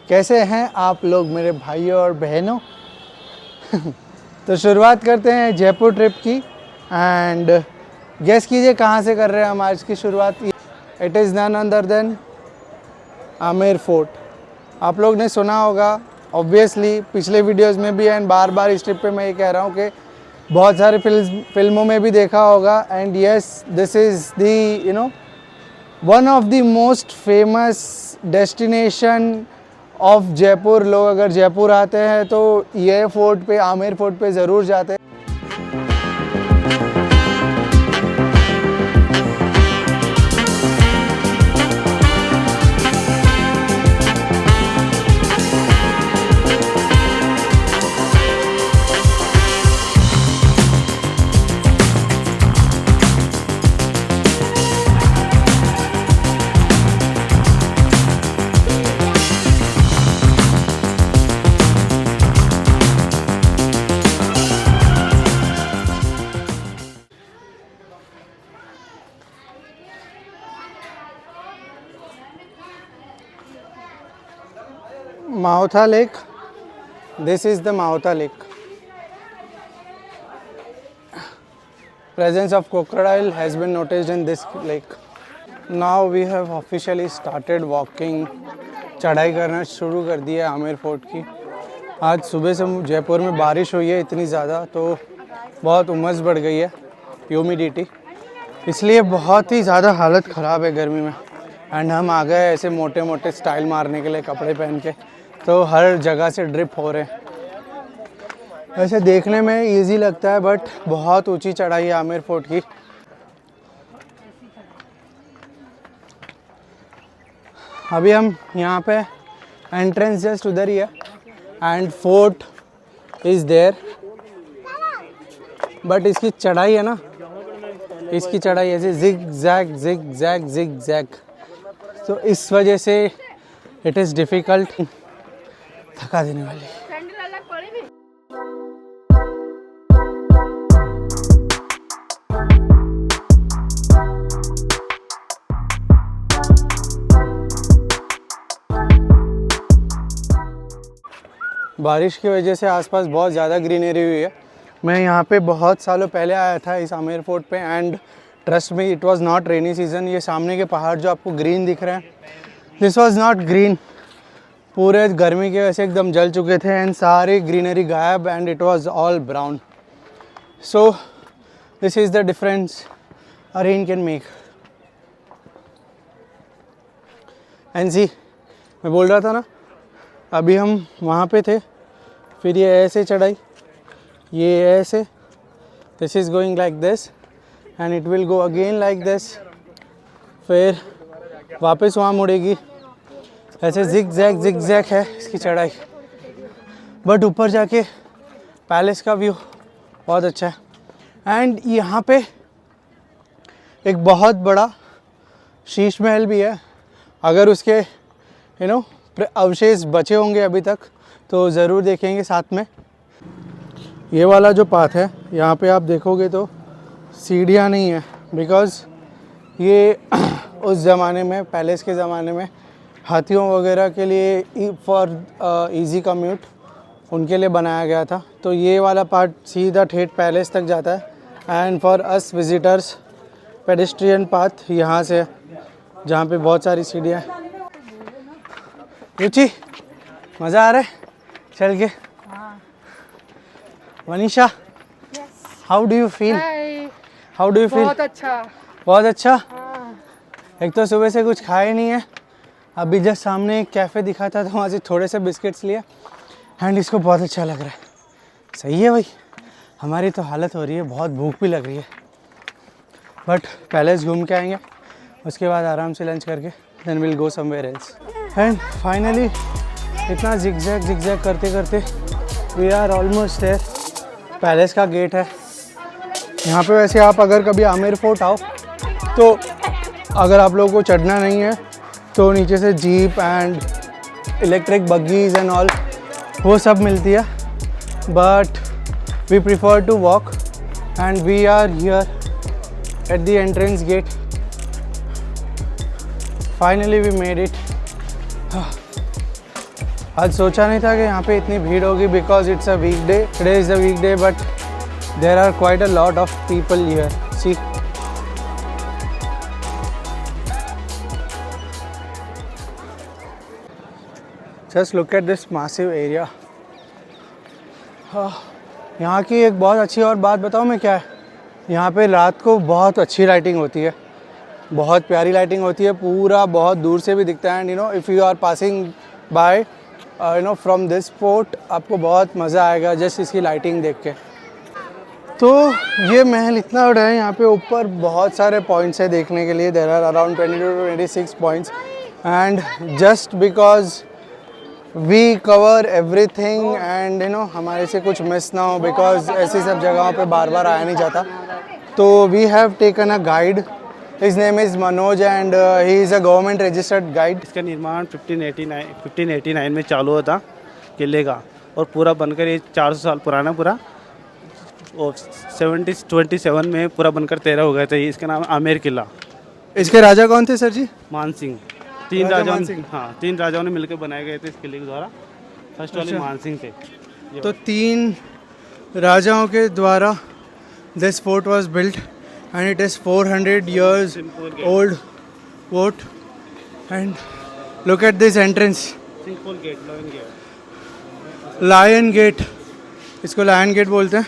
कैसे हैं आप लोग मेरे भाइयों और बहनों। तो शुरुआत करते हैं जयपुर ट्रिप की। एंड गेस कीजिए कहाँ से कर रहे हैं हम आज की शुरुआत। It is none other than Amer fort. आप लोग ने सुना होगा ऑब्वियसली पिछले वीडियोस में भी, एंड बार बार इस ट्रिप पे मैं ये कह रहा हूँ कि बहुत सारे फिल्मों में भी देखा होगा। And yes, this is the one of the most famous destination of Jaipur. लोग अगर जयपुर आते हैं तो ये फोर्ट पे, आमेर फोर्ट पे ज़रूर जाते हैं। Maotha Lake. This is the Maotha Lake. Presence of crocodile has been noticed in this lake. Now we have officially started walking. चढ़ाई करना शुरू कर दिया है आमेर फोर्ट की। आज सुबह से जयपुर में बारिश हुई है इतनी ज़्यादा, तो बहुत उमस बढ़ गई है, ह्यूमिडिटी, इसलिए बहुत ही ज़्यादा हालत ख़राब है गर्मी में। एंड हम आ गए ऐसे मोटे मोटे स्टाइल मारने के लिए कपड़े पहन के, तो हर जगह से ड्रिप हो रहे हैं। वैसे देखने में इजी लगता है बट बहुत ऊंची चढ़ाई है आमेर फोर्ट की। अभी हम यहाँ पे एंट्रेंस जस्ट उधर ही है and fort is there, but इसकी चढ़ाई है ना, इसकी चढ़ाई ऐसे zig zag zig zag zig zag, तो इस वजह से इट इज़ डिफ़िकल्ट, थका देने वाली। बारिश की वजह से आसपास बहुत ज़्यादा ग्रीनरी हुई है। मैं यहाँ पे बहुत सालों पहले आया था इस आमेर फोर्ट पे, and trust me it was not rainy season. ये सामने के पहाड़ जो आपको ग्रीन दिख रहे हैं, दिस वाज नॉट ग्रीन। पूरे गर्मी के वजह से एकदम जल चुके थे एंड सारी ग्रीनरी गायब, and it was all brown. So this is the difference a rain can make. And see, मैं बोल रहा था ना, अभी हम वहाँ पे थे, फिर ये ऐसे चढ़ाई, ये ऐसे, this is going like this and it will go again like this, फिर वापस वहाँ मुड़ेगी, ऐसे जिग जैग है इसकी चढ़ाई। बट ऊपर जाके पैलेस का व्यू बहुत अच्छा है। एंड यहाँ पे एक बहुत बड़ा शीश महल भी है। अगर उसके अवशेष बचे होंगे अभी तक तो ज़रूर देखेंगे साथ में। ये वाला जो पाथ है, यहाँ पे आप देखोगे तो सीढ़ियाँ नहीं है, बिकॉज़ ये उस ज़माने में, पैलेस के ज़माने में हाथियों वगैरह के लिए फॉर इजी कम्यूट उनके लिए बनाया गया था। तो ये वाला पार्ट सीधा ठेठ पैलेस तक जाता है। And for us visitors pedestrian path यहाँ से, जहाँ पे बहुत सारी सीढ़ियाँ हैं। रुचि, मज़ा आ रहा है चल के? Vanisha, how do you feel? How do you feel? बहुत अच्छा, बहुत अच्छा। एक तो सुबह से कुछ खाए नहीं है, अभी जस्ट सामने एक कैफ़े दिखा था तो वहाँ से थोड़े से बिस्किट्स लिए, एंड इसको बहुत अच्छा लग रहा है। सही है भाई, हमारी तो हालत हो रही है, बहुत भूख भी लग रही है। बट पैलेस घूम के आएंगे, उसके बाद आराम से लंच करके then will go somewhere else. And finally इतना जिगजैग करते करते we are almost there. Palace का गेट है यहाँ पे। वैसे आप अगर कभी आमेर फोर्ट आओ तो अगर आप लोगों को चढ़ना नहीं है तो नीचे से jeep and electric buggies and all वो सब मिलती है, but we prefer to walk and we are here at the entrance gate. Finally we made it. आज सोचा नहीं था कि यहाँ पे इतनी भीड़ होगी because it's a weekday, today is a weekday, but there are quite a lot of people here. See just look at this massive area. यहाँ की एक बहुत अच्छी और बात बताऊँ मैं क्या है, यहाँ पे रात को बहुत अच्छी लाइटिंग होती है, बहुत प्यारी लाइटिंग होती है, पूरा बहुत दूर से भी दिखता है। And you know if you are passing by you know from this fort, आपको बहुत मज़ा आएगा जस्ट इसकी लाइटिंग देख के। तो ये महल इतना बड़ा है, यहाँ पे ऊपर बहुत सारे पॉइंट्स है देखने के लिए। There are around 22 to 26 points and just because we cover everything and you know हमारे से कुछ मिस ना हो, बिकॉज ऐसी सब जगहों पे बार बार आया नहीं जाता। तो we have taken a guide, his name is Manoj and he is a government registered guide. इसका निर्माण 1589 में चालू हुआ था किले का, और पूरा बनकर ये 400 साल पुराना पूरा, और 1727 में पूरा बनकर 13 हो गया था। ये इसका नाम आमेर किला। इसके राजा कौन थे सर जी? मान सिंह। तीन राजा राजाओं मान सिंह। हाँ, 3 राजाओं ने मिलकर बनाए गए थे इस किले के द्वारा। फर्स्ट वाले मान सिंह थे। तो 3 राजाओं के द्वारा this fort was built and it is 400 years old fort and look at this entrance, Singhpur gate, lion gate. Lion gate, इसको लायन गेट बोलते हैं।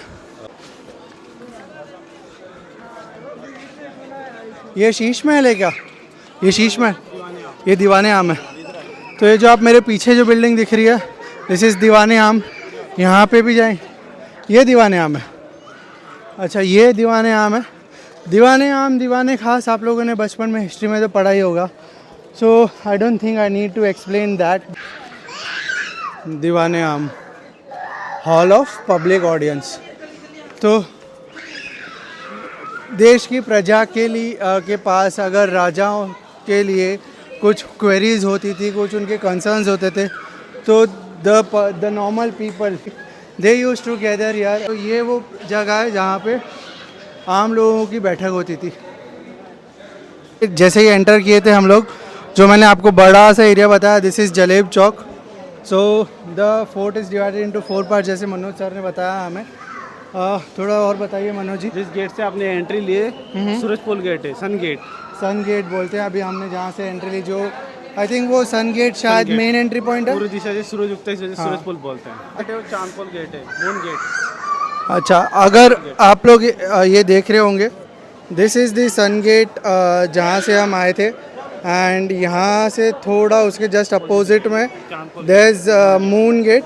ये शीश महल है क्या? ये शीश महल, ये दीवाने आम है। तो ये जो आप मेरे पीछे जो बिल्डिंग दिख रही है, दिस इज़ दीवाने आम। यहाँ पे भी जाएं, ये दीवाने आम है। अच्छा, ये दीवाने आम है। दीवाने आम, दीवाने खास आप लोगों ने बचपन में हिस्ट्री में तो पढ़ा ही होगा, so I don't think I need to explain that. Diwane Aam, hall of public audience. तो देश की प्रजा के लिए के पास अगर राजाओं के लिए कुछ क्वेरीज होती थी, कुछ उनके कंसर्न्स होते थे, तो the normal people they use to gather यार। तो ये वो जगह है जहाँ पे आम लोगों की बैठक होती थी। जैसे ही एंटर किए थे हम लोग, जो मैंने आपको बड़ा सा एरिया बताया, this is Jaleb Chowk. So the fort is divided into 4 part, जैसे मनोज सर ने बताया हमें। थोड़ा और बताइए मनोज जी। जिस गेट से आपने एंट्री लिए, सूरजपुर गेट है, सन गेट। सन गेट बोलते हैं। अभी हमने जहाँ से एंट्री ली, जो आई थिंक वो सन गेट शायद मेन एंट्री पॉइंट है। पूरी दिशा से सूरज उगता है, सूरजपुल बोलते हैं। चांदपुर गेट है, मून गेट। अच्छा, अगर आप लोग ये देख रहे होंगे, this is the sun gate जहाँ से हम आए थे, एंड यहाँ से थोड़ा उसके जस्ट अपोजिट में there is moon gate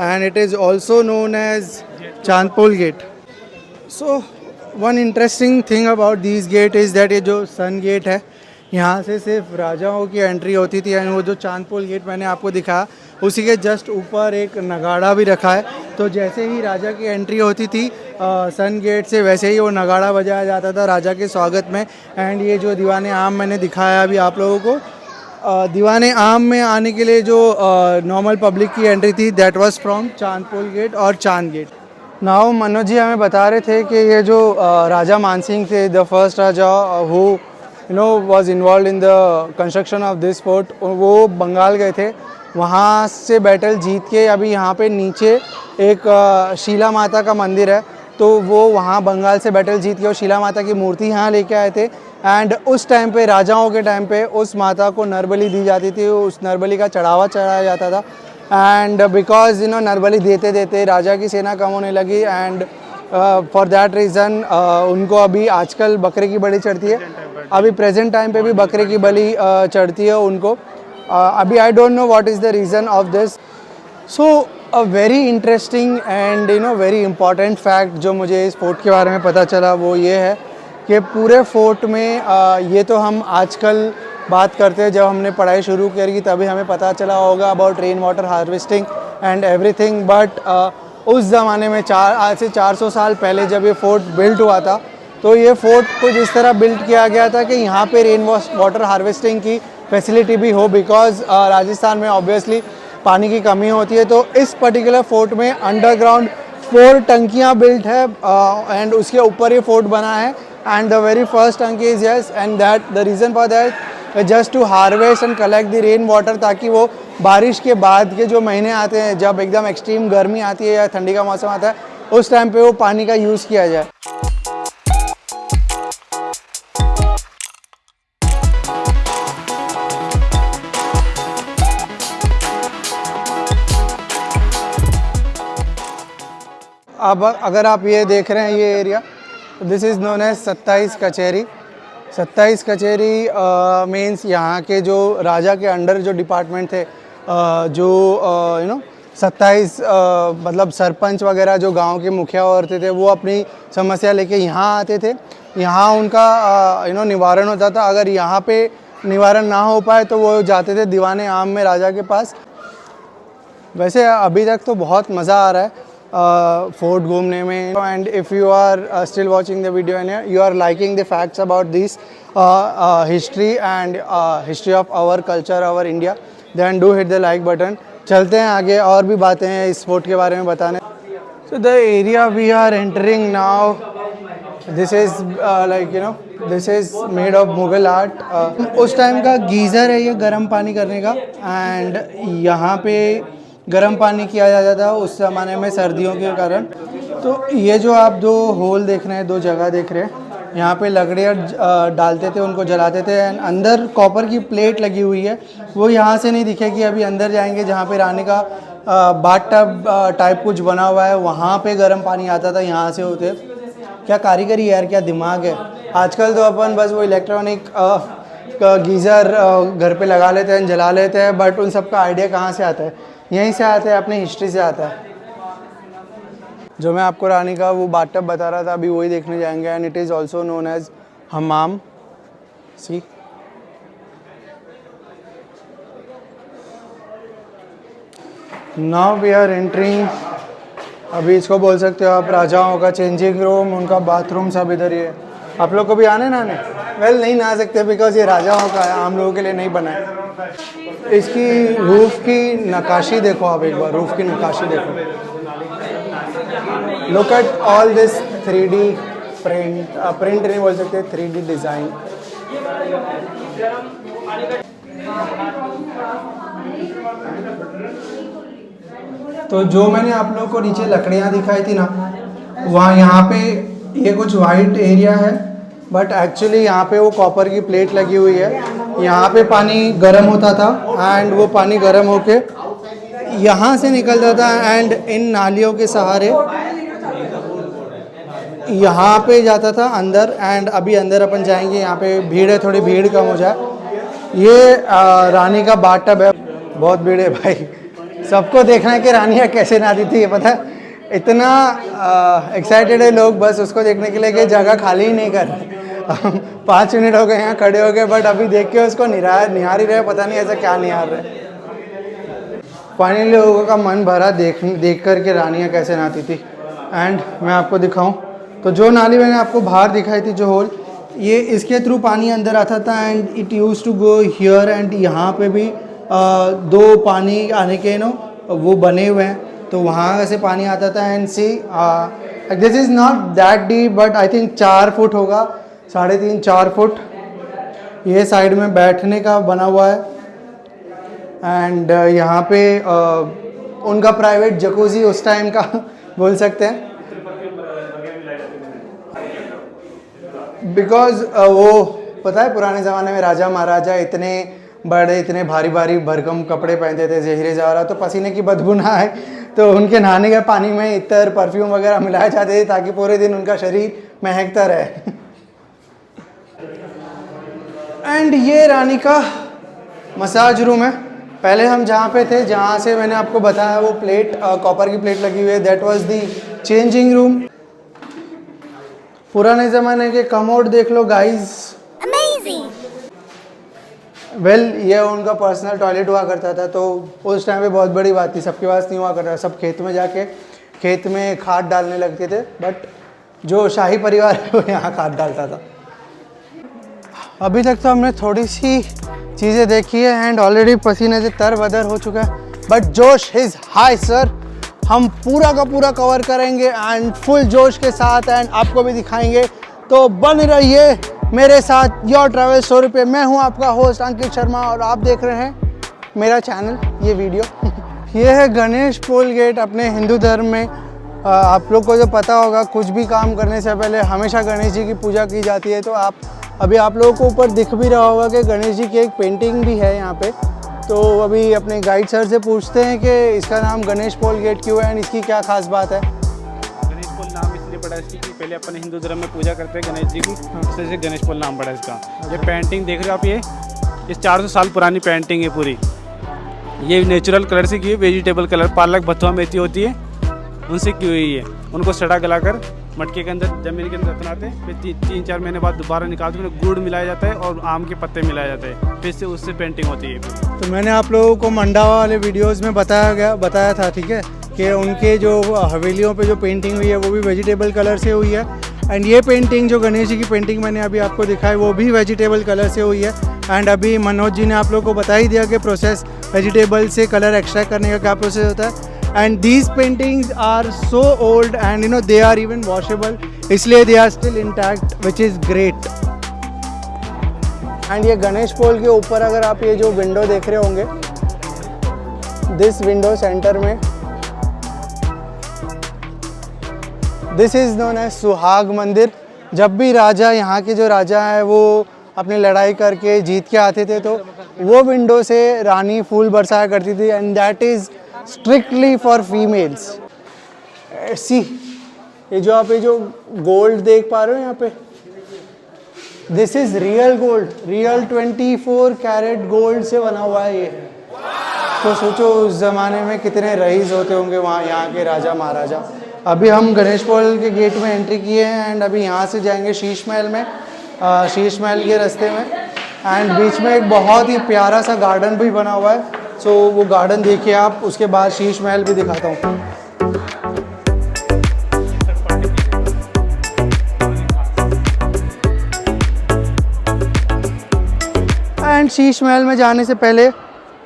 and it is also known as Chandpol gate. So one interesting thing about this gate is that ये जो सन गेट है, यहाँ से सिर्फ राजाओं की एंट्री होती थी। एंड वो जो चांदपोल गेट मैंने आपको दिखाया, उसी के जस्ट ऊपर एक नगाड़ा भी रखा है। तो जैसे ही राजा की एंट्री होती थी सन गेट से, वैसे ही वो नगाड़ा बजाया जाता था राजा के स्वागत में। एंड ये जो दीवाने आम मैंने दिखाया अभी आप लोगों को, दीवाने आम में आने के लिए जो नॉर्मल पब्लिक की एंट्री थी, that was from Chandpol gate और चांद गेट। नाउ मनोज जी हमें बता रहे थे कि ये जो राजा मानसिंह थे, the first Raja who you know was involve in the construction of this fort, वो बंगाल गए थे, वहाँ से बैटल जीत के अभी यहाँ पे नीचे एक शीला माता का मंदिर है, तो वो वहाँ बंगाल से बैटल जीत के वो शीला माता की मूर्ति यहाँ लेके आए थे। एंड उस टाइम पे, राजाओं के टाइम पे, उस माता को नरबली दी जाती थी, उस नरबली का चढ़ावा चढ़ाया जाता था। एंड बिकॉज यू नो नरबली देते देते राजा की सेना कम होने लगी, एंड फॉर दैट रीज़न उनको अभी आजकल बकरे की बलि चढ़ती है, अभी प्रेजेंट टाइम पे भी बकरे की बलि चढ़ती है उनको। अभी I don't know what is the reason of this. So a very interesting and you know very important fact जो मुझे इस फोर्ट के बारे में पता चला, वो ये है कि पूरे फोर्ट में ये तो हम आजकल बात करते हैं, जब हमने पढ़ाई शुरू करी तभी हमें पता चला होगा about rain water harvesting and everything, but उस ज़माने में आज से 400 साल पहले जब ये फोर्ट बिल्ट हुआ था, तो ये फोर्ट कुछ इस तरह बिल्ट किया गया था कि यहाँ पे रेन वाटर हार्वेस्टिंग की फैसिलिटी भी हो, बिकॉज राजस्थान में ऑब्वियसली पानी की कमी होती है। तो इस पर्टिकुलर फोर्ट में अंडरग्राउंड 4 टंकियाँ बिल्ट है एंड उसके ऊपर ये फोर्ट बना है। एंड द वेरी फर्स्ट टंकी is yes, and that the reason for that just to harvest and collect the rain water, ताकि वो बारिश के बाद के जो महीने आते हैं, जब एकदम एक्सट्रीम गर्मी आती है या ठंडी का मौसम आता है, उस टाइम पे वो पानी का यूज़ किया जाए। अब अगर आप ये देख रहे हैं ये area, this is known as 27 कचहरी। 27 कचहरी मीन्स यहाँ के जो राजा के अंडर जो डिपार्टमेंट थे, जो 27 मतलब सरपंच वगैरह जो गांव के मुखिया होते थे, वो अपनी समस्या लेके यहाँ आते थे। यहाँ उनका निवारण होता था। अगर यहाँ पे निवारण ना हो पाए तो वो जाते थे दीवाने आम में राजा के पास। वैसे अभी तक तो बहुत मज़ा आ रहा है फोर्ट घूमने में। And if you are still watching the video and you are liking the facts about this history and history of our culture, our India, then do hit the like button. चलते हैं आगे, और भी बातें हैं इस फोर्ट के बारे में बताने। So the area we are entering now, this is this is made of Mughal art. उस टाइम का गीज़र है ये गर्म पानी करने का, एंड यहाँ पे गर्म पानी किया जाता था उस ज़माने में सर्दियों के कारण। तो ये जो आप दो होल देख रहे हैं, दो जगह देख रहे हैं, यहाँ पे लकड़ियाँ डालते थे, उनको जलाते थे। एंड अंदर कॉपर की प्लेट लगी हुई है, वो यहाँ से नहीं दिखेगी। अभी अंदर जाएंगे जहाँ पे रानी का बाथ टब टाइप कुछ बना हुआ है, वहाँ पे गर्म पानी आता था, यहाँ से होते। क्या कारीगरी यार, क्या दिमाग है। आजकल तो अपन बस वो इलेक्ट्रॉनिक गीज़र घर पे लगा लेते हैं, जला लेते हैं, बट उन सब का आइडिया कहाँ से आता है? यहीं से आता है, अपनी हिस्ट्री से आता है। जो मैं आपको रानी का वो बाथटब बता रहा था, अभी वही देखने जाएंगे। And it is also known as हमाम। See now we are entering, अभी इसको बोल सकते हो आप राजाओं का चेंजिंग रूम, उनका बाथरूम सब इधर ही है। आप लोग को भी आने ना? वेल नहीं ना सकते, बिकॉज ये राजाओं का है, आम लोगों के लिए नहीं बना है। इसकी रूफ की नक्काशी देखो आप एक बार, रूफ की नक्काशी देखो। Look at all this 3D print नहीं बोल सकते, 3D डिज़ाइन। तो जो मैंने आप लोगों को नीचे लकड़ियाँ दिखाई थी ना, वहाँ यहाँ पे ये कुछ वाइट एरिया है, बट एक्चुअली यहाँ पे वो कॉपर की प्लेट लगी हुई है। यहाँ पे पानी गर्म होता था, एंड वो पानी गर्म होके यहाँ से निकलता था, एंड इन नालियों के सहारे यहाँ पे जाता था अंदर। एंड अभी अंदर अपन जाएंगे, यहाँ पे भीड़ है, थोड़ी भीड़ कम हो जाए। ये रानी का बाथटब है, बहुत भीड़ है भाई। सबको देखना है कि रानियाँ कैसे नहाती थी, ये पता है। इतना एक्साइटेड है लोग बस उसको देखने के लिए कि जगह खाली ही नहीं कर रहे। 5 मिनट हो गए यहाँ खड़े हो गए, बट अभी देख के उसको निहार ही रहे, पता नहीं ऐसा क्या निहार रहे। फाइनली लोगों का मन भरा देख कर के रानियाँ कैसे नहाती थी। एंड मैं आपको दिखाऊं तो जो नाली मैंने आपको बाहर दिखाई थी, जो होल, ये इसके थ्रू पानी अंदर आता था, and it use to go here. एंड यहाँ पे भी 2 पानी आने के वो बने हुए हैं, तो वहाँ से पानी आता था। And see this is not that deep, but I think 4 foot होगा, 3.5-4 फुट। ये साइड में बैठने का बना हुआ है। एंड यहाँ पे उनका प्राइवेट जकूजी उस टाइम का बोल सकते हैं, बिकॉज वो पता है पुराने ज़माने में राजा महाराजा इतने बड़े, इतने भारी भारी भरकम कपड़े पहनते थे, जहीरे जवाहरात, तो पसीने की बदबू ना आए, तो उनके नहाने के पानी में इत्र, परफ्यूम वगैरह मिलाए जाते थे ताकि पूरे दिन उनका शरीर महकता रहे। एंड ये रानी का मसाज रूम है। पहले हम जहाँ पे थे, जहाँ से मैंने आपको बताया वो प्लेट, कॉपर की प्लेट लगी हुई है, that was the changing room. पुराने ज़माने के कमोड देख लो गाइस, अमेजिंग। वेल ये उनका पर्सनल टॉयलेट हुआ करता था, तो उस टाइम पे बहुत बड़ी बात थी, सबके पास नहीं हुआ करता। सब खेत में जाके खेत में खाद डालने लगते थे, बट जो शाही परिवार है वो यहाँ खाद डालता था। अभी तक तो हमने थोड़ी सी चीज़ें देखी है, एंड ऑलरेडी पसीने से तरबदर हो चुका है, बट जोश इज़ हाई सर। हम पूरा का पूरा कवर करेंगे एंड फुल जोश के साथ, एंड आपको भी दिखाएंगे। तो बन रहिए मेरे साथ योर ट्रैवल स्टोरी पे। मैं हूं आपका होस्ट अंकित शर्मा, और आप देख रहे हैं मेरा चैनल ये वीडियो। ये है गणेश पोल गेट। अपने हिंदू धर्म में आप लोग को जो पता होगा, कुछ भी काम करने से पहले हमेशा गणेश जी की पूजा की जाती है। तो अभी आप लोगों को ऊपर दिख भी रहा होगा कि गणेश जी की एक पेंटिंग भी है यहाँ पे। तो अभी अपने गाइड सर से पूछते हैं कि इसका नाम गणेश पोल गेट क्यों है एंड इसकी क्या खास बात है। गणेश पोल नाम इसलिए पड़ा इसकी कि पहले अपन हिंदू धर्म में पूजा करते हैं गणेश जी की, इसलिए से गणेश पोल नाम पड़ा इसका। ये पेंटिंग देख रहे हो आप, ये 400 साल पुरानी पेंटिंग है पूरी। ये नेचुरल कलर से की है, वेजिटेबल कलर, पालक भथुआ मेथी होती है उनसे की हुई है। उनको सड़ा गलाकर मटके के अंदर, ज़मीन के अंदर दफनाते हैं, फिर 3-4 महीने बाद दोबारा निकालते हैं, गुड़ मिलाया जाता है और आम के पत्ते मिलाए जाते हैं, फिर से उससे पेंटिंग होती है। तो मैंने आप लोगों को मंडावा वाले वीडियोस में बताया था, ठीक है, कि उनके जो हवेलियों पे जो पेंटिंग हुई है वो भी वेजिटेबल कलर से हुई है। एंड ये पेंटिंग जो गणेश जी की पेंटिंग मैंने अभी आपको दिखाई वो भी वेजिटेबल कलर से हुई है। एंड अभी मनोज जी ने आप लोगों को बता ही दिया कि प्रोसेस वेजिटेबल से कलर एक्सट्रैक्ट करने का क्या प्रोसेस होता है। And these paintings are so old and they are even washable, इसलिए they are still intact, which is great. And ये गणेश पोल के ऊपर अगर आप ये जो विंडो देख रहे होंगे, दिस विंडो सेंटर में, दिस इज़ नोन एज सुहाग मंदिर। जब भी राजा, यहाँ के जो राजा हैं, वो अपनी लड़ाई करके जीत के आते थे तो वो विंडो से रानी फूल बरसाया करती थी। And that is strictly for females. See, ये जो गोल्ड देख पा रहे हो यहाँ पे, this is real gold, real 24 carat gold से बना हुआ है ये। तो सोचो उस ज़माने में कितने रईस होते होंगे वहाँ, यहाँ के राजा महाराजा। अभी हम गणेश पोल के गेट में एंट्री किए हैं एंड अभी यहाँ से जाएंगे शीश महल में, शीश महल के रास्ते में। एंड बीच में एक बहुत ही प्यारा सा गार्डन भी बना हुआ है। सो वो गार्डन देखिए आप, उसके बाद शीश महल भी दिखाता हूँ। एंड शीश महल में जाने से पहले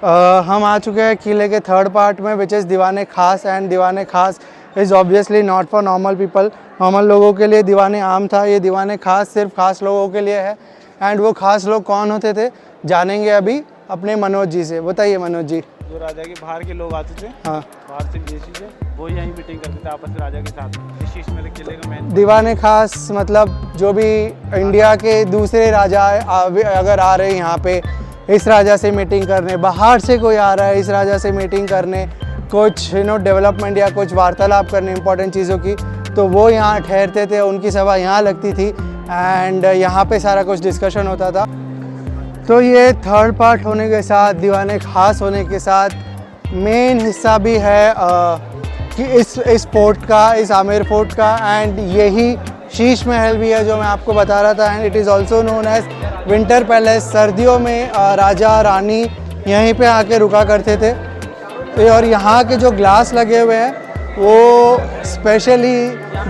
हम आ चुके हैं किले के थर्ड पार्ट में, विच इज़ दीवाने खास। एंड दीवाने खास is obviously not for normal people. Normal लोगों के लिए दीवाने आम था, ये दीवाने खास सिर्फ खास लोगों के लिए है। एंड वो खास लोग कौन होते थे जानेंगे अभी अपने मनोज जी से। बताइए मनोज जी। जो राजा के बाहर के लोग आते थे, हाँ, बाहर से विदेशी से, वो यहीं मीटिंग करते थे आपस में राजा के साथ। इस शीश महल किले का मेन दीवाने खास मतलब जो भी इंडिया के दूसरे राजा अगर आ रहे हैं यहाँ पे इस राजा से मीटिंग करने, बाहर से कोई आ रहा है इस राजा से मीटिंग करने, कुछ डेवलपमेंट या कुछ वार्तालाप करने इंपॉर्टेंट चीज़ों की, तो वो यहाँ ठहरते थे, उनकी सभा यहाँ लगती थी एंड यहाँ पे सारा कुछ डिस्कशन होता था। तो ये थर्ड पार्ट होने के साथ, दीवाने खास होने के साथ मेन हिस्सा भी है कि इस फोर्ट का, इस आमेर फोर्ट का। एंड यही शीश महल भी है जो मैं आपको बता रहा था। And it is also known as winter palace. सर्दियों में राजा रानी यहीं पे आके रुका करते थे। और यहाँ के जो ग्लास लगे हुए हैं वो specially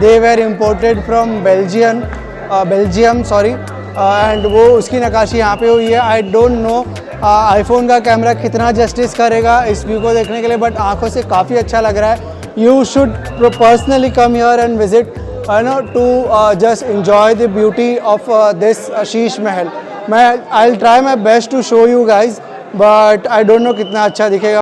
they were imported from Belgium sorry. And वो उसकी नक्काशी यहाँ पे हुई है। आई डोंट नो आईफोन का कैमरा कितना जस्टिस करेगा इस व्यू को देखने के लिए, बट आंखों से काफ़ी अच्छा लग रहा है। You should personally come here and visit to just enjoy the beauty of this Sheesh Mahal. I'll try my best to show you guys, but I don't know कितना अच्छा दिखेगा।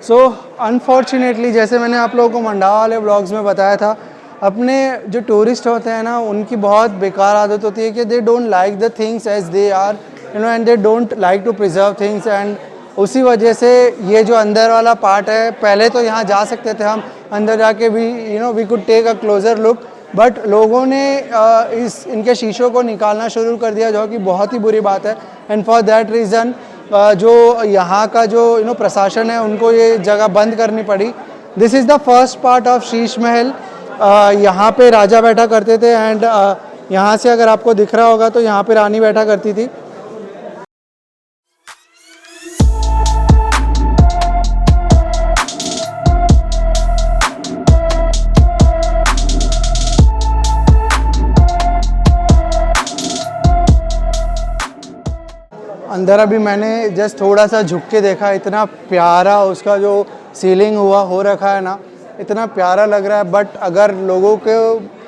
सो अनफॉर्चुनेटली जैसे मैंने आप लोगों को मंडावा वाले ब्लॉग्स में बताया था, अपने जो टूरिस्ट होते हैं ना उनकी बहुत बेकार आदत होती है कि they don't like the things as they are and they don't like to preserve things. And उसी वजह से ये जो अंदर वाला पार्ट है, पहले तो यहाँ जा सकते थे हम, अंदर जाके भी we could take a closer look, but लोगों ने इनके शीशों को निकालना शुरू कर दिया, जो कि बहुत ही बुरी बात है। एंड फॉर दैट रीज़न जो यहाँ का जो प्रशासन है उनको ये जगह बंद करनी पड़ी। This is the first part of Sheesh Mahal. यहाँ पे राजा बैठा करते थे एंड यहाँ से अगर आपको दिख रहा होगा तो यहाँ पे रानी बैठा करती थी। अंदर अभी मैंने जस्ट थोड़ा सा झुक के देखा, इतना प्यारा उसका जो सीलिंग हुआ हो रखा है ना, इतना प्यारा लग रहा है। बट अगर लोगों को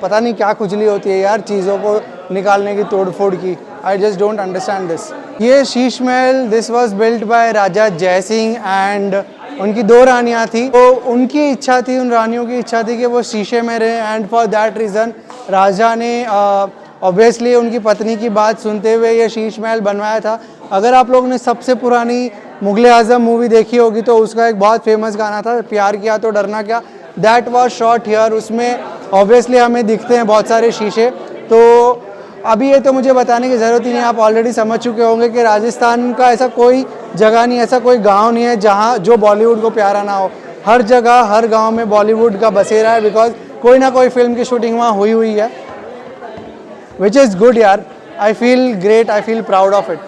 पता नहीं क्या खुजली होती है यार चीज़ों को निकालने की, तोड़ फोड़ की। I just don't understand this. ये Sheesh Mahal this was built by राजा जय सिंह एंड उनकी 2 रानियाँ थी, तो उनकी इच्छा थी, उन रानियों की इच्छा थी कि वो शीशे में रहे। एंड फॉर दैट रीज़न राजा ने ऑब्वियसली उनकी पत्नी की बात सुनते हुए ये शीश महल बनवाया था। अगर आप लोगों ने सबसे पुरानी मुग़ल आज़म मूवी देखी होगी तो उसका एक बहुत फेमस गाना था, प्यार किया तो डरना क्या, दैट वॉज शॉट हियर। उसमें ऑब्वियसली हमें दिखते हैं बहुत सारे शीशे। तो अभी ये तो मुझे बताने की ज़रूरत ही नहीं, आप ऑलरेडी समझ चुके होंगे कि राजस्थान का ऐसा कोई जगह नहीं, ऐसा कोई गांव नहीं है जहां जो बॉलीवुड को प्यारा ना हो। हर जगह हर गांव में बॉलीवुड का बसेरा है, बिकॉज कोई ना कोई फिल्म की शूटिंग वहाँ हुई है, विच इज़ गुड यार। I feel great, I feel proud of it.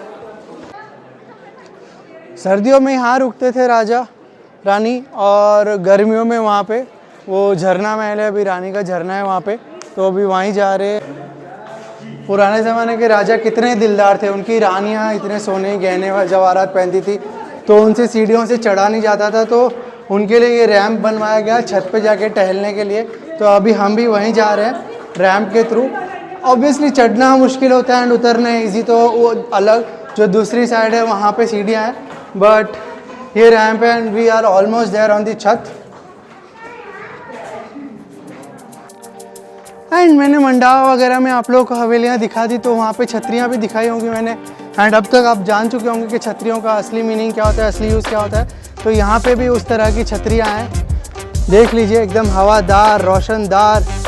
सर्दियों में यहाँ रुकते थे राजा रानी, और गर्मियों में वहाँ पे वो झरना महल है, अभी रानी का झरना है वहाँ पे, तो अभी वहीं जा रहे। पुराने ज़माने के राजा कितने दिलदार थे, उनकी रानियाँ इतने सोने गहने व जवाहरात पहनती थी, तो उनसे सीढ़ियों से चढ़ा नहीं जाता था, तो उनके लिए ये रैंप बनवाया गया छत पे जाके टहलने के लिए। तो अभी हम भी वहीं जा रहे हैं रैंप के थ्रू। ऑब्वियसली चढ़ना मुश्किल होता है एंड उतरना ईजी, तो वो अलग जो दूसरी साइड है वहाँ पे सीढ़ियाँ हैं, बट ये रैंप है and we are almost there on the छत। एंड मैंने मंडावा वगैरह में आप लोगों को हवेलियाँ दिखा दी, तो वहाँ पे छतरियाँ भी दिखाई होंगी मैंने। एंड अब तक आप जान चुके होंगे कि छतरियों का असली मीनिंग क्या होता है, असली यूज़ क्या होता है। तो यहाँ पे भी उस तरह की छतरियाँ हैं, देख लीजिए, एकदम हवादार, रोशनदार।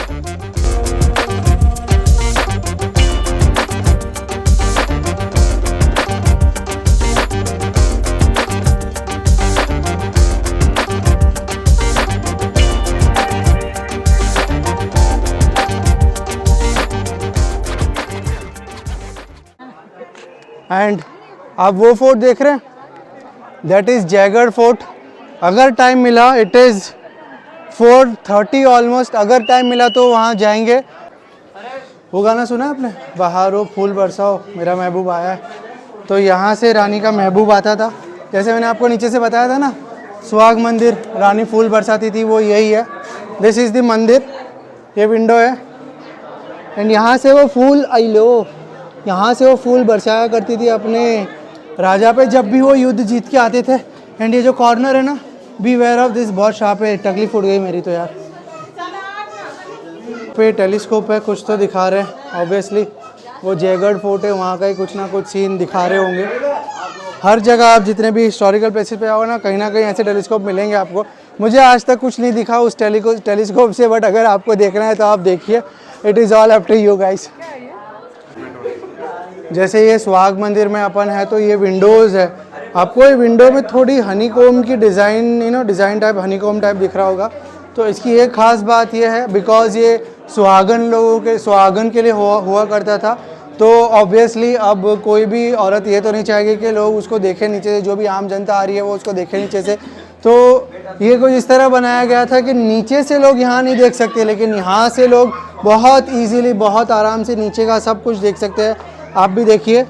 एंड आप वो फोर्ट देख रहे हैं, दैट इज़ जयगढ़ फोर्ट। अगर टाइम मिला, इट इज़ 4:30 ऑलमोस्ट, अगर टाइम मिला तो वहाँ जाएंगे। वो गाना सुना आपने, बहारो फूल बरसाओ मेरा महबूब आया है, तो यहाँ से रानी का महबूब आता था। जैसे मैंने आपको नीचे से बताया था ना, सुहाग मंदिर रानी फूल बरसाती थी, वो यही है। दिस इज़ द मंदिर, ये विंडो है एंड यहाँ से वो फूल आई लो, यहाँ से वो फूल बरसाया करती थी अपने राजा पे जब भी वो युद्ध जीत के आते थे। एंड ये जो कॉर्नर है ना, बी वेयर ऑफ दिस, बहुत शार्प है, टकली फूट गई मेरी तो यार। पे टेलीस्कोप है, कुछ तो दिखा रहे हैं ऑब्वियसली, वो जयगढ़ फोर्ट है, वहाँ का ही कुछ ना कुछ सीन दिखा रहे होंगे। हर जगह आप जितने भी हिस्टोरिकल प्लेसेस पे आओगे ना, कहीं ना कहीं ऐसे टेलीस्कोप मिलेंगे आपको। मुझे आज तक कुछ नहीं दिखा उस टेलीस्कोप से, बट अगर आपको देखना है तो आप देखिए, it is all up to you guys. जैसे ये सुहाग मंदिर में अपन है, तो ये विंडोज़ है, आपको ये विंडो में थोड़ी हनीकोम की डिज़ाइन, डिज़ाइन टाइप हनीकोम टाइप दिख रहा होगा। तो इसकी एक ख़ास बात ये है, बिकॉज़ ये सुहागन के लिए हुआ करता था, तो ऑब्वियसली अब कोई भी औरत ये तो नहीं चाहेगी कि लोग उसको देखें नीचे से, जो भी आम जनता आ रही है वो उसको देखे नीचे से। तो ये कुछ इस तरह बनाया गया था कि नीचे से लोग यहाँ नहीं देख सकते, लेकिन यहाँ से लोग बहुत ईजीली, बहुत आराम से नीचे का सब कुछ देख सकते हैं। आप भी देखिए,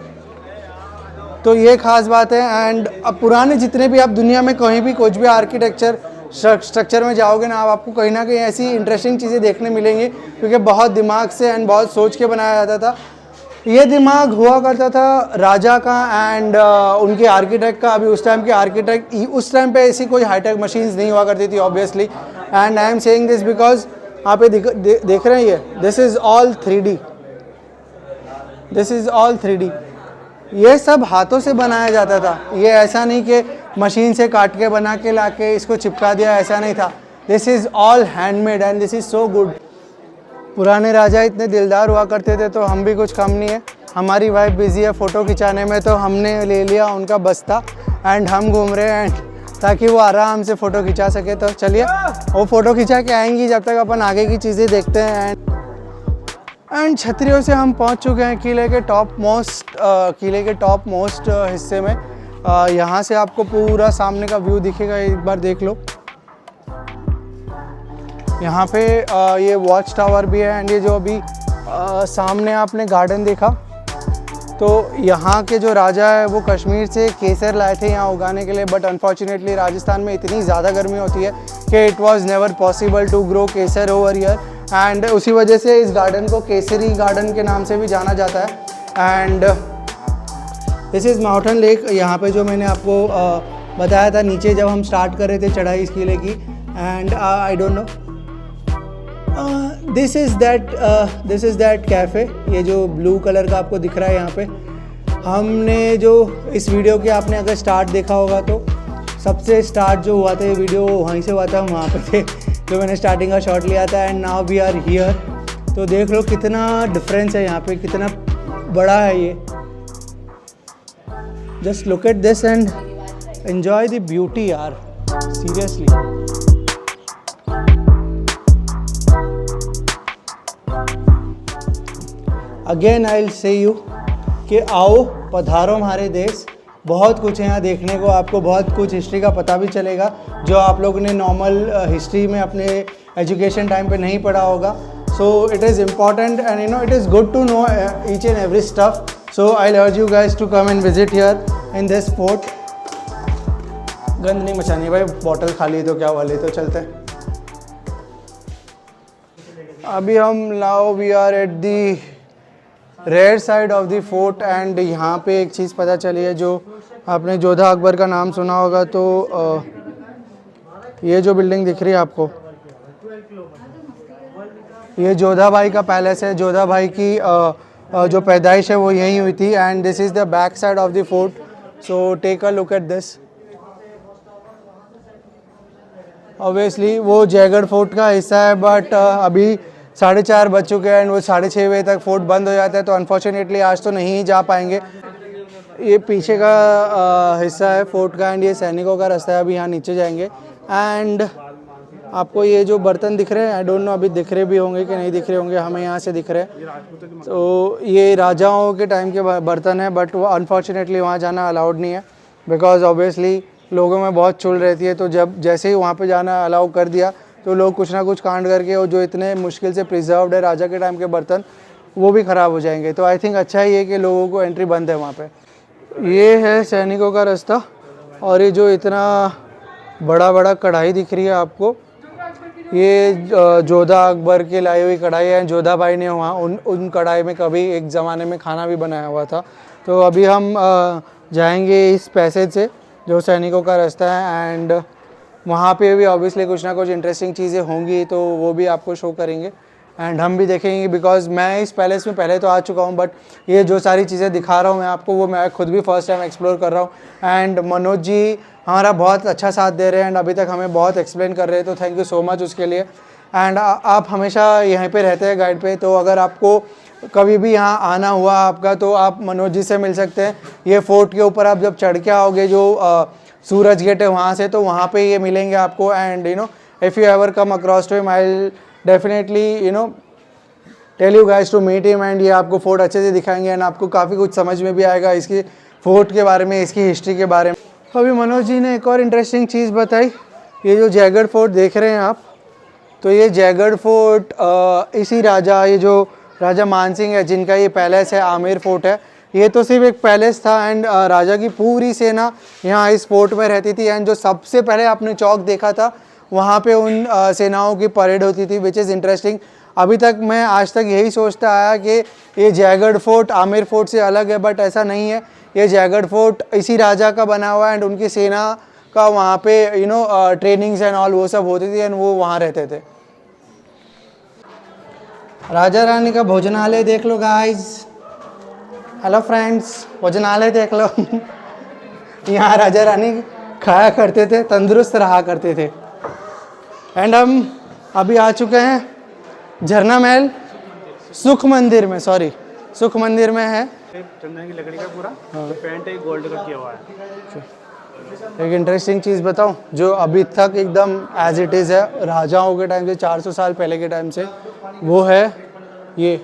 तो ये ख़ास बात है। एंड अब पुराने जितने भी आप दुनिया में कहीं भी कुछ भी आर्किटेक्चर स्ट्रक्चर में जाओगे ना, आपको कहीं ना कहीं ऐसी इंटरेस्टिंग चीज़ें देखने मिलेंगी, क्योंकि बहुत दिमाग से एंड बहुत सोच के बनाया जाता था। ये दिमाग हुआ करता था राजा का एंड उनके आर्किटेक्ट का। अभी उस टाइम के आर्किटेक्ट, उस टाइम पे ऐसी कोई हाईटेक मशीन्स नहीं हुआ करती थी obviously. And I am saying this because आप ये देख रहे हैं, ये this is all 3D, this is all 3D। ये सब हाथों से बनाया जाता था, ये ऐसा नहीं कि मशीन से काट के बना के ला के इसको चिपका दिया, ऐसा नहीं था। This is all handmade and this is so good. पुराने राजा इतने दिलदार हुआ करते थे, तो हम भी कुछ कम नहीं है। हमारी वाइफ बिज़ी है फ़ोटो खिंचाने में, तो हमने ले लिया उनका बस्ता एंड हम घूम रहे हैं ताकि वो आराम से फ़ोटो खिंचा सके। तो चलिए वो फ़ोटो खिंचा के आएंगी, जब तक अपन आगे की चीज़ें देखते हैं। एंड छतरियों से हम पहुंच चुके हैं किले के टॉप मोस्ट हिस्से में। यहाँ से आपको पूरा सामने का व्यू दिखेगा, एक बार देख लो। यहाँ पे ये वॉच टावर भी है एंड ये जो अभी सामने आपने गार्डन देखा, तो यहाँ के जो राजा है वो कश्मीर से केसर लाए थे यहाँ उगाने के लिए, बट अनफॉर्चुनेटली राजस्थान में इतनी ज़्यादा गर्मी होती है कि it was never possible to grow केसर ओवर ईयर, एंड उसी वजह से इस गार्डन को केसरी गार्डन के नाम से भी जाना जाता है। And this is mountain lake. यहाँ पे जो मैंने आपको बताया था नीचे जब हम स्टार्ट कर रहे थे चढ़ाई इस किले की, and I don't know this is that cafe. ये जो ब्लू कलर का आपको दिख रहा है यहाँ पे, हमने जो इस वीडियो के आपने अगर स्टार्ट देखा होगा तो सबसे स्टार्ट जो हुआ था ये वीडियो वहीं से हुआ था, हम वहाँ पे थे जो मैंने स्टार्टिंग का शॉट लिया था। And now we are here. तो देख लो कितना डिफरेंस है यहाँ पे, कितना बड़ा है ये। Just look at this and enjoy the beauty यार, seriously. Again I will say you कि आओ पधारो हमारे देश, बहुत कुछ है यहाँ देखने को, आपको बहुत कुछ हिस्ट्री का पता भी चलेगा जो आप लोगों ने नॉर्मल हिस्ट्री में अपने एजुकेशन टाइम पे नहीं पढ़ा होगा। So it is important and you know it is good to know each and every stuff. So I will urge you guys to come and visit here in this fort. गंद नहीं मचानी भाई, bottle खाली तो क्या वाली, तो चलते हैं। अभी हम now we are at the rear side of the fort, and यहाँ पे एक चीज़ पता चली है, जो आपने जोधा अकबर का नाम सुना होगा तो ये जो बिल्डिंग दिख रही है आपको, ये जोधा भाई का पैलेस है। जोधा भाई की जो पैदाइश है वो यहीं हुई थी, and this is the back side of the fort. So take a look at this. Obviously वो जयगढ़ फोर्ट का हिस्सा है, बट अभी 4:30 बज चुके हैं एंड वो 6:30 बजे तक फोर्ट बंद हो जाता है, तो अनफॉर्चुनेटली आज तो नहीं जा पाएंगे। ये पीछे का हिस्सा है फोर्ट का, एंड ये सैनिकों का रास्ता है। अभी यहाँ नीचे जाएंगे एंड आपको ये जो बर्तन दिख रहे हैं, आई डोंट नो अभी दिख रहे भी होंगे कि नहीं दिख रहे होंगे, हमें यहाँ से दिख रहे हैं। तो ये राजाओं के टाइम के बर्तन है, बट वो अनफॉर्चुनेटली वहाँ जाना अलाउड नहीं है, बिकॉज ऑब्वियसली लोगों में बहुत चुल रहती है। तो जब जैसे ही वहाँ पे जाना अलाउ कर दिया तो लोग कुछ ना कुछ कांड करके, और जो इतने मुश्किल से प्रिजर्व्ड है राजा के टाइम के बर्तन, वो भी ख़राब हो जाएंगे। तो आई थिंक अच्छा ही है कि लोगों को एंट्री बंद है वहाँ पे। ये है सैनिकों का रास्ता, और ये जो इतना बड़ा बड़ा कढ़ाई दिख रही है आपको, ये जोधा अकबर के लाई हुई कढ़ाई है। जोधा भाई ने वहाँ उन कढ़ाई में कभी एक ज़माने में खाना भी बनाया हुआ था। तो अभी हम जाएंगे इस पैसेज से जो सैनिकों का रास्ता है, एंड वहाँ पे भी ऑब्वियसली कुछ ना कुछ इंटरेस्टिंग चीज़ें होंगी, तो वो भी आपको शो करेंगे एंड हम भी देखेंगे। बिकॉज मैं इस पैलेस में पहले तो आ चुका हूँ, बट ये जो सारी चीज़ें दिखा रहा हूँ मैं आपको, वो मैं खुद भी फर्स्ट टाइम एक्सप्लोर कर रहा हूँ। एंड मनोज जी हमारा बहुत अच्छा साथ दे रहे हैं एंड अभी तक हमें बहुत एक्सप्लेन कर रहे हैं, तो थैंक यू सो मच उसके लिए। एंड आप हमेशा यहीं पे रहते हैं गाइड पे, तो अगर आपको कभी भी यहाँ आना हुआ आपका, तो आप मनोज जी से मिल सकते हैं। ये फोर्ट के ऊपर आप जब चढ़ के आओगे, जो सूरज गेट है वहाँ से, तो वहाँ पे ये मिलेंगे आपको। And you know if you ever come across to him, I will definitely you know tell you guys to meet him, and ये आपको फोर्ट अच्छे से दिखाएंगे एंड आपको काफ़ी कुछ समझ में भी आएगा इसकी फोर्ट के बारे में, इसकी हिस्ट्री के बारे में। अभी मनोज जी ने एक और इंटरेस्टिंग चीज़ बताई, ये जो जयगढ़ फोर्ट देख रहे हैं आप, तो ये जयगढ़ फोर्ट इसी राजा, ये जो राजा मानसिंह है जिनका ये पैलेस है, आमेर फोर्ट है, ये तो सिर्फ एक पैलेस था। एंड राजा की पूरी सेना यहाँ इस फोर्ट में रहती थी। एंड जो सबसे पहले आपने चौक देखा था, वहाँ पे उन सेनाओं की परेड होती थी, विच इज़ इंटरेस्टिंग। अभी तक मैं आज तक यही सोचता आया कि ये जयगढ़ फोर्ट आमेर फोर्ट से अलग है, बट ऐसा नहीं है। ये जयगढ़ फोर्ट इसी राजा का बना हुआ है एंड उनकी सेना का वहाँ पे you know trainings and all वो सब होती थी एंड वो वहाँ रहते थे। राजा रानी का भोजनालय देख लो गाइस। हेलो फ्रेंड्स, भोजनालय देख लो। यहाँ राजा रानी खाया करते थे, तंदुरुस्त रहा करते थे। एंड हम अभी आ चुके हैं झरना महल, सुख मंदिर में, सॉरी सुख मंदिर में है। चंदन की लकड़ी का पूरा पेंट है, गोल्ड का किया हुआ है। एक इंटरेस्टिंग चीज़ बताऊं, जो अभी तक एकदम एज इट इज़ है राजाओं के टाइम से, 400 साल पहले के टाइम से, वो है ये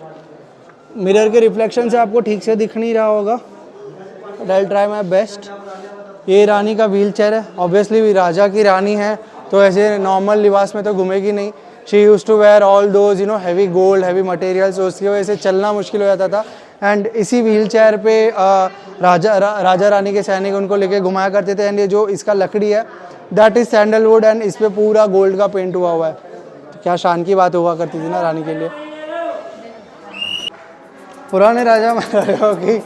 मिरर के रिफ्लेक्शन से आपको ठीक से दिख नहीं रहा होगा, आई ट्राई माई बेस्ट। ये रानी का व्हील चेयर है। ऑब्वियसली राजा की रानी है तो ऐसे नॉर्मल लिबास में तो घूमेगी नहीं। She use to wear all those you know heavy gold, heavy materials, उसकी वजह से चलना मुश्किल हो जाता था। एंड इसी व्हील चेयर पे राजा रानी के सैनिक उनको लेके घुमाया करते थे। एंड ये जो इसका लकड़ी है दैट इज़ सैंडलवुड एंड इस पे पूरा गोल्ड का पेंट हुआ हुआ है। तो क्या शान की बात हुआ करती थी ना रानी के लिए। पुराने राजा महाराजाओं की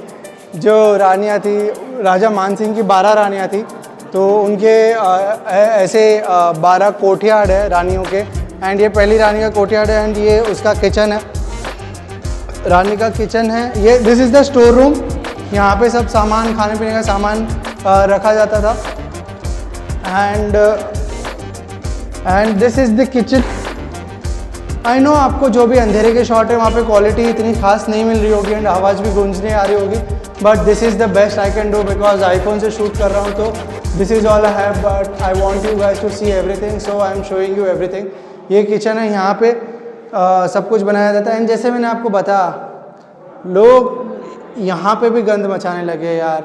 जो रानियाँ थी, राजा मान सिंह की 12 रानियाँ थी, तो उनके ऐसे 12 कोठियाड है रानियों के। एंड ये पहली रानी का कोठियाड है एंड ये उसका किचन है, रानी का किचन है ये। This is the store room, यहाँ पे सब सामान, खाने पीने का सामान रखा जाता था। And this is the kitchen. I know आपको जो भी अंधेरे के शॉट है वहाँ पे क्वालिटी इतनी खास नहीं मिल रही होगी एंड आवाज़ भी गूंजने आ रही होगी, but this is the best I can do because iPhone से शूट कर रहा हूँ। तो this is all I have, but I want you guys to see everything, so I am showing you everything. ये किचन है, यहाँ पे सब कुछ बनाया जाता है। एंड जैसे मैंने आपको बताया, लोग यहाँ पे भी गंद मचाने लगे यार।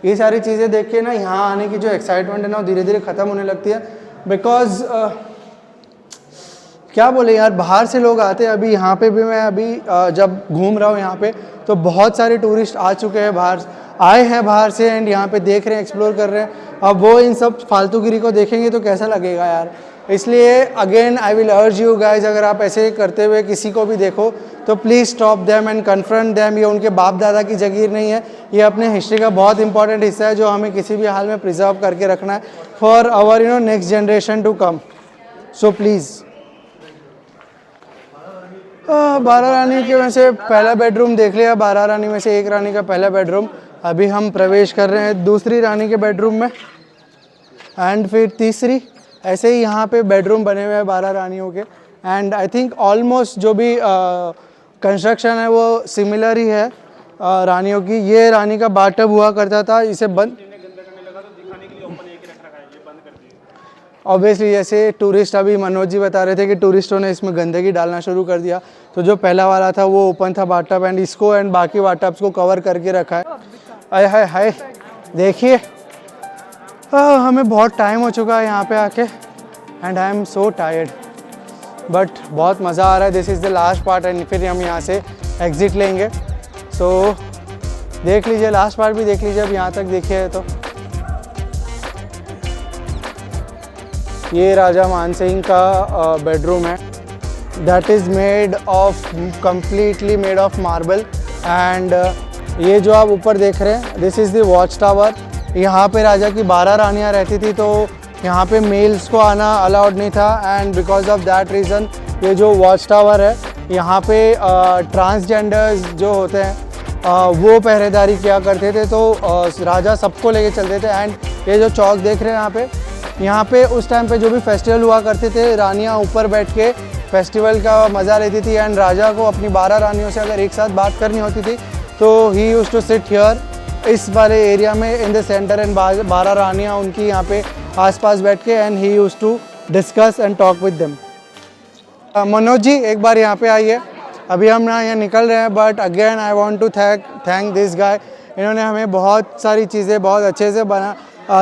ये सारी चीज़ें देख के ना यहाँ आने की जो एक्साइटमेंट है ना वो धीरे धीरे ख़त्म होने लगती है। बिकॉज क्या बोले यार, बाहर से लोग आते हैं। अभी यहाँ पे भी मैं अभी जब घूम रहा हूँ यहाँ पे, तो बहुत सारे टूरिस्ट आ चुके हैं, आए हैं बाहर से एंड यहाँ पे देख रहे हैं, एक्सप्लोर कर रहे हैं। अब वो इन सब फालतूगिरी को देखेंगे तो कैसा लगेगा यार। इसलिए again I will urge you guys, अगर आप ऐसे करते हुए किसी को भी देखो तो please stop them and confront them. ये उनके बाप दादा की जागीर नहीं है, ये अपने हिस्ट्री का बहुत इंपॉर्टेंट हिस्सा है जो हमें किसी भी हाल में प्रिजर्व करके रखना है for our next generation to come. So please 12 रानी के में से पहला बेडरूम देख लिया, 12 रानी में से एक रानी का पहला बेडरूम। अभी हम प्रवेश कर रहे हैं दूसरी रानी के बेडरूम में एंड फिर तीसरी। ऐसे ही यहाँ पे बेडरूम बने हुए हैं 12 रानियों के। एंड आई थिंक ऑलमोस्ट जो भी कंस्ट्रक्शन है वो सिमिलर ही है रानियों की। ये रानी का बाथटब हुआ करता था, इसे बंद ऑब्वियसली, जैसे टूरिस्ट अभी मनोज जी बता रहे थे कि टूरिस्टों ने इसमें गंदगी डालना शुरू कर दिया, तो जो पहला वाला था वो ओपन था बाथटब एंड इसको एंड बाकी बाथटब्स को कवर करके रखा है। आय हाय हाय, देखिए हमें बहुत टाइम हो चुका है यहाँ पे आके and I am so tired, but बहुत मज़ा आ रहा है। This is the last part and फिर हम यहाँ से एग्ज़िट लेंगे। सो देख लीजिए, लास्ट पार्ट भी देख लीजिए अब यहाँ तक देखिए। तो ये राजा मान सिंह का बेडरूम है, that is made of completely made of marble. And ये जो आप ऊपर देख रहे हैं this is the watch tower. यहाँ पे राजा की 12 रानियाँ रहती थी, तो यहाँ पे मेल्स को आना अलाउड नहीं था and because of that reason ये जो वॉच टावर है यहाँ पे ट्रांसजेंडर्स जो होते हैं वो पहरेदारी किया करते थे। तो राजा सबको लेके चलते थे। एंड ये जो चौक देख रहे हैं यहाँ पे उस टाइम पे जो भी फेस्टिवल हुआ करते थे, रानियाँ ऊपर बैठ के फेस्टिवल का मज़ा लेती थी। एंड राजा को अपनी 12 रानियों से अगर एक साथ बात करनी होती थी तो ही यूज्ड टू सिट हियर इस वाले एरिया में इन द सेंटर एंड 12 रानियाँ उनकी यहाँ पे आसपास बैठ के एंड ही used to discuss and talk with them. Manoj ji एक बार यहाँ पे आइए। अभी हम ना यहाँ निकल रहे हैं, but again I want to thank this guy. इन्होंने हमें बहुत सारी चीज़ें बहुत अच्छे से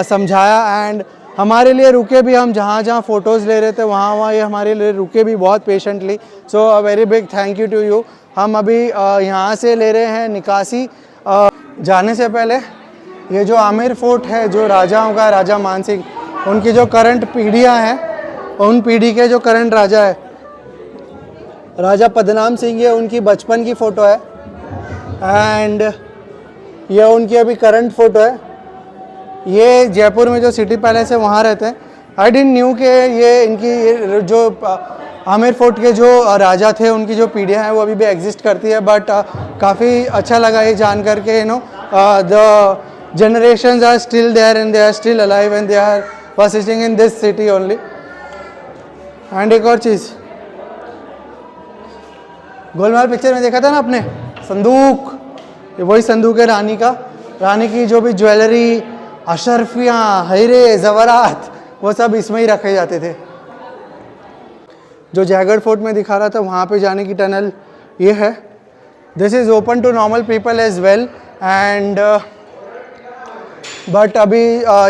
समझाया एंड हमारे लिए रुके भी। हम जहाँ जहाँ फ़ोटोज़ ले रहे थे वहाँ ये हमारे लिए रुके भी बहुत patiently. So a very big thank you to you. हम अभी यहाँ से ले रहे हैं निकासी। जाने से पहले ये जो आमेर फोर्ट है जो राजाओं का, राजा मान सिंह, उनकी जो करंट पीढ़ियाँ हैं, उन पीढ़ी के जो करंट राजा है राजा पदनाम सिंह, ये उनकी बचपन की फ़ोटो है एंड ये उनकी अभी करंट फ़ोटो है। ये जयपुर में जो सिटी पैलेस है वहाँ रहते हैं। आई डिडंट न्यू कि ये इनकी जो आमेर फोर्ट के जो राजा थे उनकी जो पीढ़ियाँ हैं वो अभी भी एग्जिस्ट करती है, बट काफ़ी अच्छा लगा ये जान करके। The generations are still there and they are still alive and they are persisting in this city only. And एक और चीज़, गोलमाल पिक्चर में देखा था ना आपने, संदूक, ये वही संदूक है रानी का। रानी की जो भी ज्वेलरी, अशरफियाँ, हीरे जवाहरात, वो सब इसमें ही रखे जाते थे। जो जयगढ़ फोर्ट में दिखा रहा था वहाँ पे जाने की टनल ये है। This is open to normal people as well and but अभी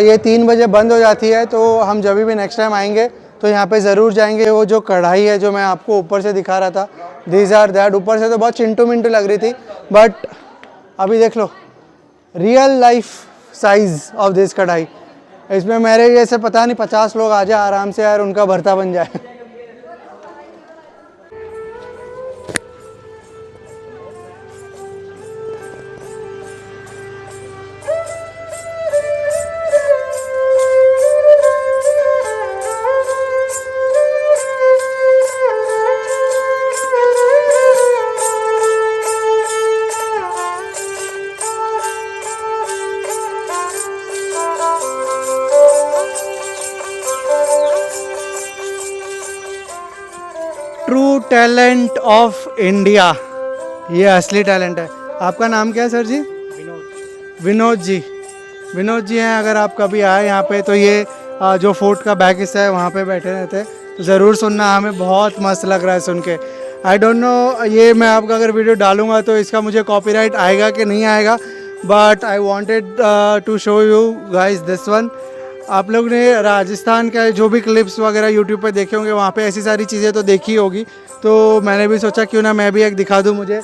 ये 3 बजे बंद हो जाती है, तो हम जब भी नेक्स्ट टाइम आएंगे तो यहाँ पे ज़रूर जाएंगे। वो जो कढ़ाई है जो मैं आपको ऊपर से दिखा रहा था, दीज आर दैट, ऊपर से तो बहुत चिंटू मिंटू लग रही थी, बट अभी देख लो real life size of this kadhai, इसमें मेरे जैसे पता नहीं 50 लोग आ जाए आराम से यार, उनका भरता बन जाए। ट्रू टैलेंट ऑफ इंडिया, ये असली टैलेंट है। आपका नाम क्या है सर जी? विनोद जी। विनोद जी हैं, अगर आप कभी आए यहाँ पे तो ये जो फोर्ट का बैक हिस्सा है वहाँ पे बैठे रहते हैं, तो ज़रूर सुनना, हमें बहुत मस्त लग रहा है सुन के। आई डोंट नो ये मैं आपका अगर वीडियो डालूंगा तो इसका मुझे कॉपीराइट आएगा कि नहीं आएगा, but I wanted to show you guys this one. आप लोग ने राजस्थान का जो भी क्लिप्स वगैरह यूट्यूब पे देखे होंगे, वहाँ पे ऐसी सारी चीज़ें तो देखी होगी, तो मैंने भी सोचा क्यों ना मैं भी एक दिखा दूँ। मुझे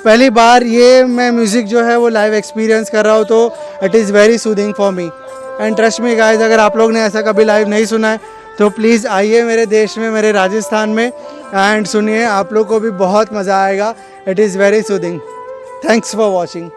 पहली बार ये मैं म्यूज़िक जो है वो लाइव एक्सपीरियंस कर रहा हूँ, तो it is very soothing for me and trust me guys, अगर आप लोग ने ऐसा कभी लाइव नहीं सुना है तो प्लीज़ आइए मेरे देश में, मेरे राजस्थान में, एंड सुनिए, आप लोग को भी बहुत मज़ा आएगा। It is very soothing. Thanks for watching.